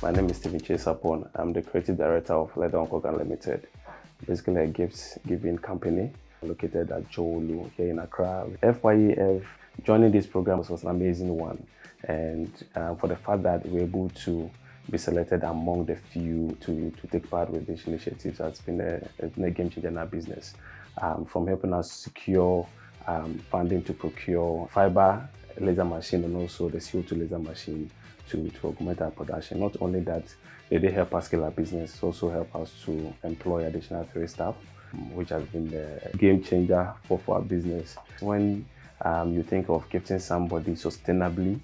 My name is Stephen Chesapon. I'm the creative director of Lighten Limited, basically a gifts giving company located at Jolu here in Accra. FYEF, joining this program was an amazing one, and for the fact that we're able to be selected among the few to take part with this initiative has been a game changer in our business, from helping us secure funding to procure fiber laser machine and also the CO2 laser machine to augment our production. Not only that, they help us scale our business, also help us to employ additional 3 staff, which has been the game changer for our business. When you think of gifting somebody sustainably,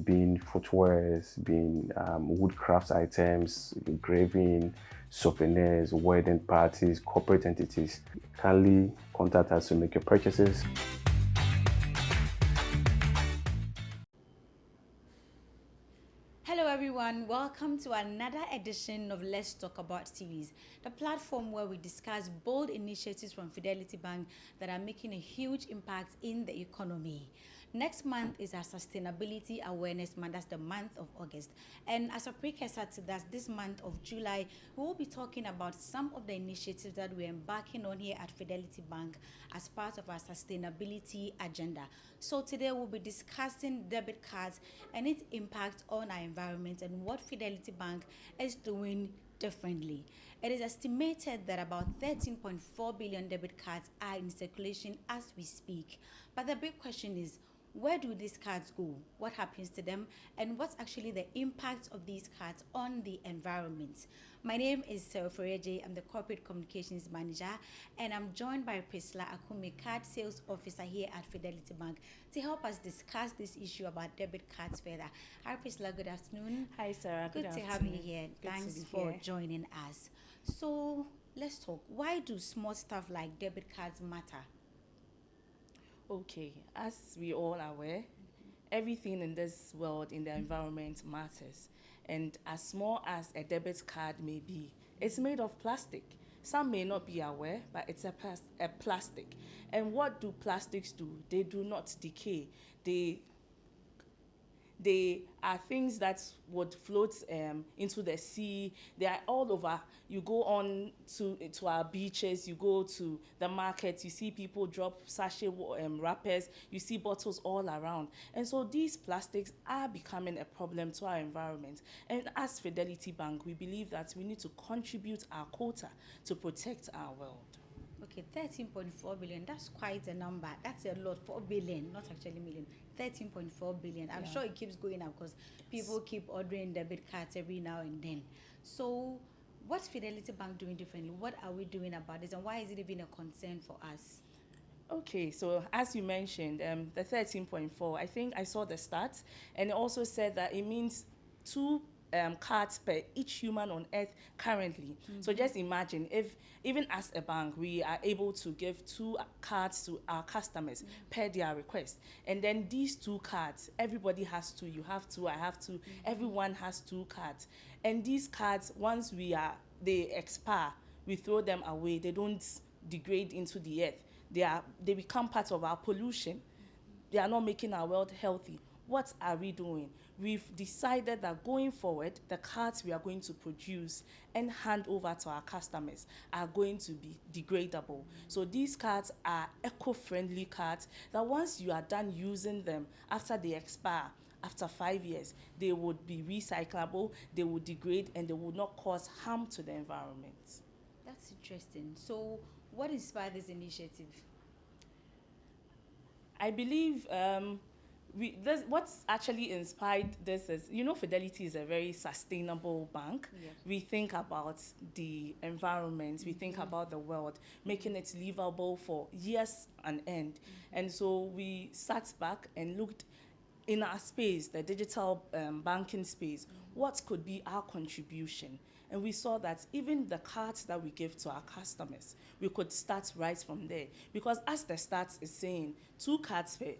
being footwears, being woodcraft items, engraving, souvenirs, wedding parties, corporate entities, kindly contact us to make your purchases. Hello everyone, welcome to another edition of Let's Talk About series, the platform where we discuss bold initiatives from Fidelity Bank that are making a huge impact in the economy. Next month is our Sustainability Awareness Month. That's the month of August. And as a precursor to that, this month of July, we will be talking about some of the initiatives that we're embarking on here at Fidelity Bank as part of our sustainability agenda. So today we'll be discussing debit cards and its impact on our environment and what Fidelity Bank is doing differently. It is estimated that about 13.4 billion debit cards are in circulation as we speak. But the big question is, where do these cards go? What happens to them? And what's actually the impact of these cards on the environment? My name is Sarah Foreje. I'm the Corporate Communications Manager, and I'm joined by Priscilla Akume, Card Sales Officer here at Fidelity Bank, to help us discuss this issue about debit cards further. Hi Priscilla, good afternoon. Hi Sarah, good to have you here. Thanks for joining us. So let's talk. Why do small stuff like debit cards matter? Okay, as we all are aware, everything in this world, in the environment matters. And as small as a debit card may be, it's made of plastic. Some may not be aware, but it's a plastic. And what do plastics do? They do not decay. They are things that would float into the sea. They are all over. You go on to our beaches, you go to the market, you see people drop sachet wrappers, you see bottles all around. And so these plastics are becoming a problem to our environment. And as Fidelity Bank, we believe that we need to contribute our quota to protect our world. Okay, 13.4 billion, that's quite a number. That's a lot, 4 billion, not actually million. 13.4 billion. I'm sure it keeps going up because people keep ordering debit cards every now and then. So what's Fidelity Bank doing differently? What are we doing about this, and why is it even a concern for us? Okay, so as you mentioned, the 13.4, I think I saw the stats, and it also said that it means 2 cards per each human on earth currently. So just imagine if even as a bank we are able to give 2 cards to our customers per their request, and then these 2 cards, everybody has 2, you have 2, I have 2, everyone has 2 cards, and these cards, once they expire, we throw them away. They don't degrade into the earth. They become part of our pollution. They are not making our world healthy. What are we doing? We've decided that going forward, the cards we are going to produce and hand over to our customers are going to be degradable. So these cards are eco-friendly cards that once you are done using them, after they expire, after 5 years, they would be recyclable, they would degrade, and they would not cause harm to the environment. That's interesting. So what inspired this initiative? I believe what's actually inspired this is, Fidelity is a very sustainable bank. Yes. We think about the environment, we think about the world, making it livable for years on end. And so we sat back and looked in our space, the digital banking space, what could be our contribution? And we saw that even the cards that we give to our customers, we could start right from there. Because as the stats is saying, 2 cards per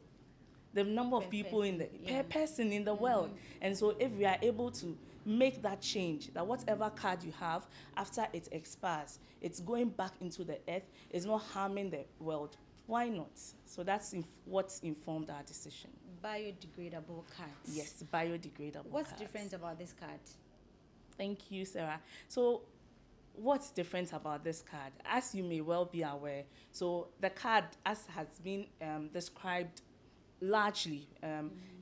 the number of people per person in the world. And so if we are able to make that change, that whatever card you have, after it expires, it's going back into the earth, it's not harming the world, why not? So that's what informed our decision. Biodegradable cards. Yes, biodegradable What's cards. different about this card? Thank you, Sarah. So what's different about this card? As you may well be aware, so the card, as has been described largely,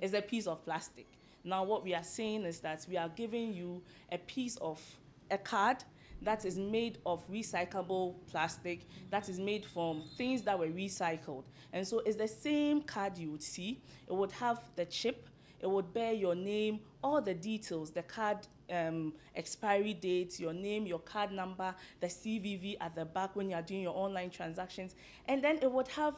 is a piece of plastic. Now, what we are saying is that we are giving you a piece of a card that is made of recyclable plastic, that is made from things that were recycled. And so it's the same card you would see. It would have the chip, it would bear your name, all the details, the card expiry date, your name, your card number, the CVV at the back when you are doing your online transactions. And then it would have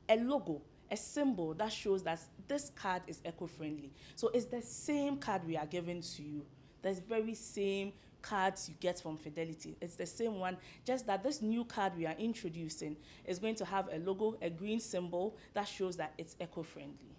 a logo, a symbol that shows that this card is eco-friendly. So it's the same card we are giving to you. The very same cards you get from Fidelity. It's the same one, just that this new card we are introducing is going to have a logo, a green symbol that shows that it's eco-friendly.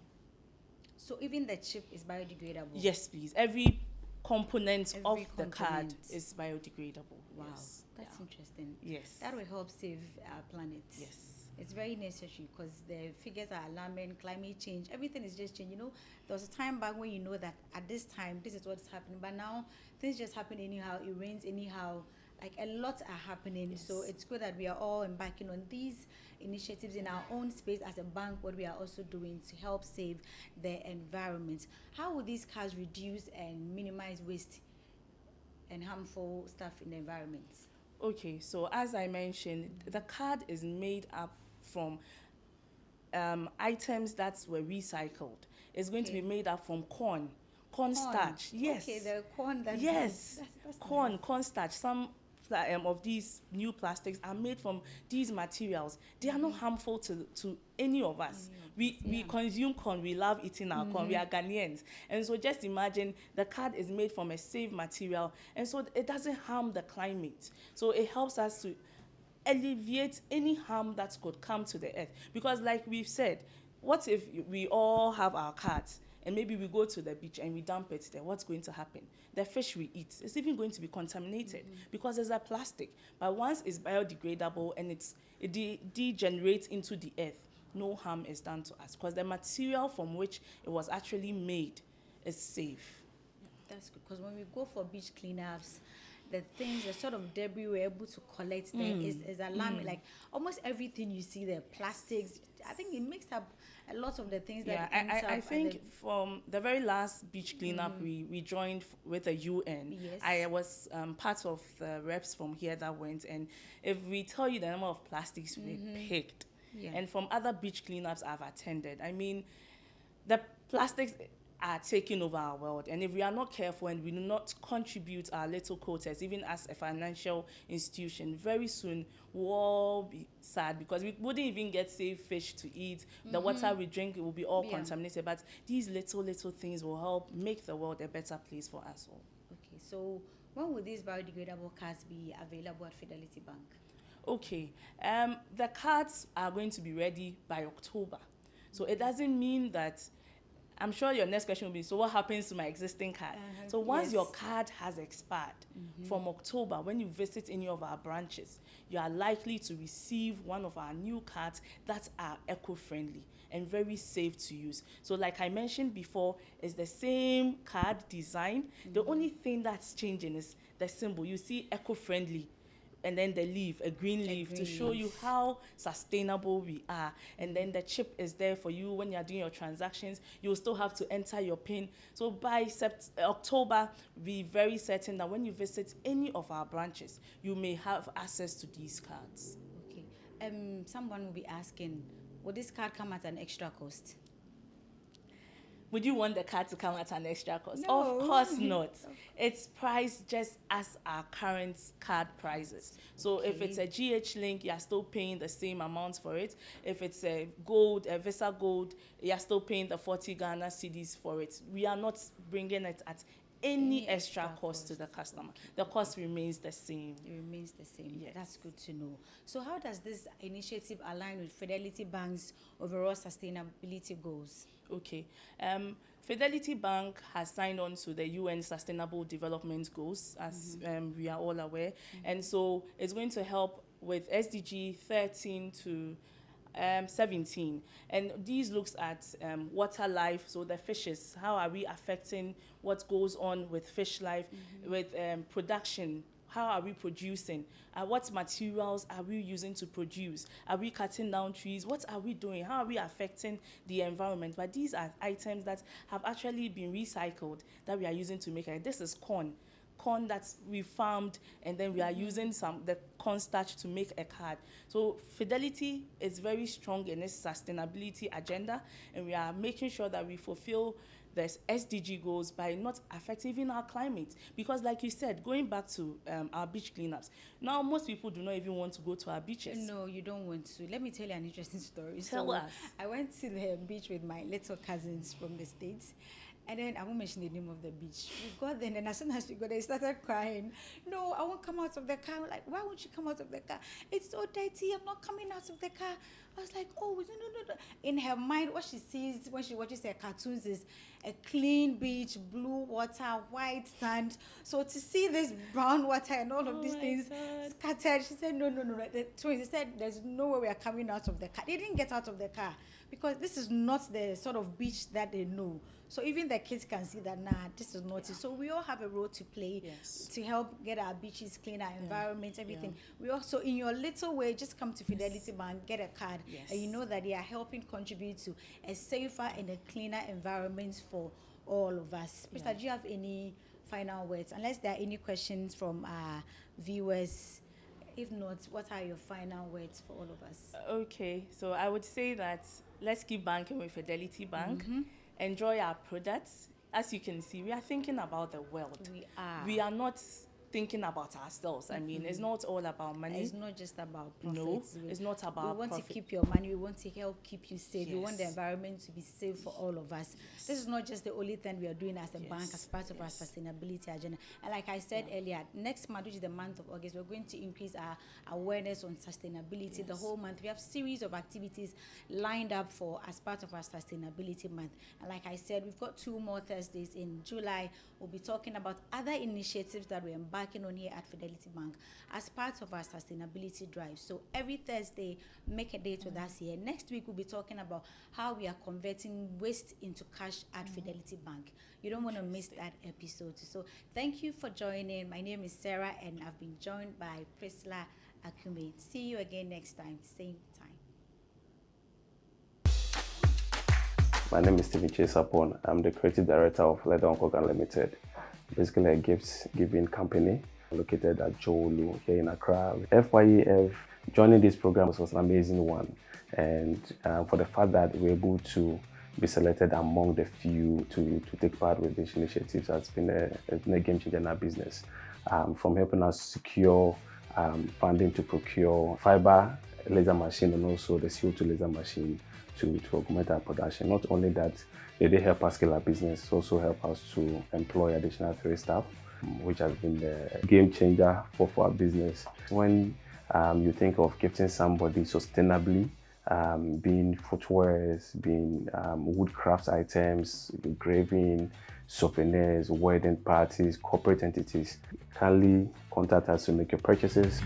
So even the chip is biodegradable? Yes, please. Every component of Every the card component. is biodegradable. Wow, Yes. that's Yeah. interesting. Yes. That will help save our planet. Yes. It's very necessary because the figures are alarming. Climate change, everything is just changing. You know, there was a time back when you know that at this time this is what's happening, but now things just happen anyhow. It rains anyhow. Like a lot are happening. Yes. So it's good that we are all embarking on these initiatives in our own space as a bank. What we are also doing to help save the environment. How will these cars reduce and minimize waste and harmful stuff in the environment? Okay, so as I mentioned, the card is made up from items that were recycled. It's going to be made up from corn starch. Yes. Okay, the corn that. Yes. That's Corn starch. Some of these new plastics are made from these materials. They are not harmful to any of us. We consume corn. We love eating our corn. We are Ghanaians. And so just imagine the card is made from a safe material. And so it doesn't harm the climate. So it helps us to alleviate any harm that could come to the earth. Because like we've said, what if we all have our cards and maybe we go to the beach and we dump it there? What's going to happen? The fish we eat is even going to be contaminated because it's a plastic. But once it's biodegradable and it degenerates into the earth, no harm is done to us because the material from which it was actually made is safe. That's good because when we go for beach cleanups, the things, the sort of debris we're able to collect there is alarming. Like almost everything you see there, plastics. I think it makes up a lot of the things that I think from the very last beach cleanup we joined with the UN. Yes. I was part of the reps from here that went, and if we tell you the number of plastics we picked, and from other beach cleanups I've attended, I mean, the plastics are taking over our world, and if we are not careful and we do not contribute our little quotas, even as a financial institution, very soon we'll all be sad because we wouldn't even get safe fish to eat. The water we drink, it will be all contaminated. But these little things will help make the world a better place for us all. Okay, so when will these biodegradable cards be available at Fidelity Bank? Okay, the cards are going to be ready by October. So it doesn't mean that, I'm sure your next question will be, so what happens to my existing card? So once your card has expired from October, when you visit any of our branches, you are likely to receive one of our new cards that are eco-friendly and very safe to use. So like I mentioned before, it's the same card design. The only thing that's changing is the symbol. You see eco-friendly, and then the leaf, a green leaf, to show you how sustainable we are. And then the chip is there for you when you're doing your transactions. You'll still have to enter your PIN. So by October, be very certain that when you visit any of our branches, you may have access to these cards. Okay. Someone will be asking, will this card come at an extra cost? Would you want the card to come at an extra cost? No. Of course not. It's priced just as our current card prices. So if it's a GH link, you're still paying the same amount for it. If it's a gold, a Visa Gold, you're still paying the 40 Ghana cedis for it. We are not bringing it at any extra cost to the customer. The cost remains the same. It remains the same. Yes. That's good to know. So how does this initiative align with Fidelity Bank's overall sustainability goals? Okay. Fidelity Bank has signed on to the UN Sustainable Development Goals, as we are all aware. And so it's going to help with SDG 13 to 17, and these looks at water life, so the fishes, how are we affecting what goes on with fish life, with production, how are we producing, what materials are we using to produce, are we cutting down trees, what are we doing, how are we affecting the environment. But these are items that have actually been recycled that we are using to make it. This is corn that we farmed, and then we are using the corn starch to make a card. So Fidelity is very strong in its sustainability agenda, and we are making sure that we fulfill the SDG goals by not affecting even our climate. Because like you said, going back to our beach cleanups, now most people do not even want to go to our beaches. No, you don't want to. Let me tell you an interesting story. Tell us. I went to the beach with my little cousins from the States. And then I won't mention the name of the beach. We got there, and then as soon as we got there, they started crying. No, I won't come out of the car. I'm like, why won't you come out of the car? It's so dirty. I'm not coming out of the car. I was like, oh, no. In her mind, what she sees when she watches her cartoons is a clean beach, blue water, white sand. So to see this brown water and all of these things scattered, she said, no. The twins said, there's no way we are coming out of the car. They didn't get out of the car because this is not the sort of beach that they know. So even the kids can see that, this is not it. So we all have a role to play to help get our beaches clean, our environment, everything. We also, in your little way, just come to Fidelity Bank, get a card, and you know that they are helping contribute to a safer and a cleaner environment for all of us. Mr. Do you have any final words? Unless there are any questions from our viewers. If not, what are your final words for all of us? Okay, so I would say that let's keep banking with Fidelity Bank. Enjoy our products. As you can see, we are thinking about the world. We are not thinking about ourselves. I mean, it's not all about money. It's not just about profits. No, it's not about We want profit. to keep your money. We want to help keep you safe. We want the environment to be safe for all of us. This is not just the only thing we are doing as a bank, as part of our sustainability agenda. And like I said earlier, next month, which is the month of August, we're going to increase our awareness on sustainability. The whole month, we have series of activities lined up for as part of our sustainability month. And like I said, we've got 2 more Thursdays in July. We'll be talking about other initiatives that we're embarking on here at Fidelity Bank as part of our sustainability drive. So every Thursday, make a date with us here. Next week, we'll be talking about how we are converting waste into cash at Fidelity Bank. You don't want to miss that episode. So thank you for joining. My name is Sarah, and I've been joined by Priscilla Akume. See you again next time, same time. My name is Stephen Chesapon. I'm the creative director of Lighten Limited, basically a gifts giving company located at Jolu here in Accra. FYEF, joining this program was an amazing one, and for the fact that we're able to be selected among the few to take part with these initiatives has been a game changer in our business, from helping us secure funding to procure fiber laser machine and also the CO2 laser machine to augment our production. Not only that, they help us scale our business, also help us to employ additional 3 staff, which has been the game changer for our business. When you think of gifting somebody sustainably, being footwears, being woodcraft items, engraving, souvenirs, wedding parties, corporate entities, kindly contact us to make your purchases.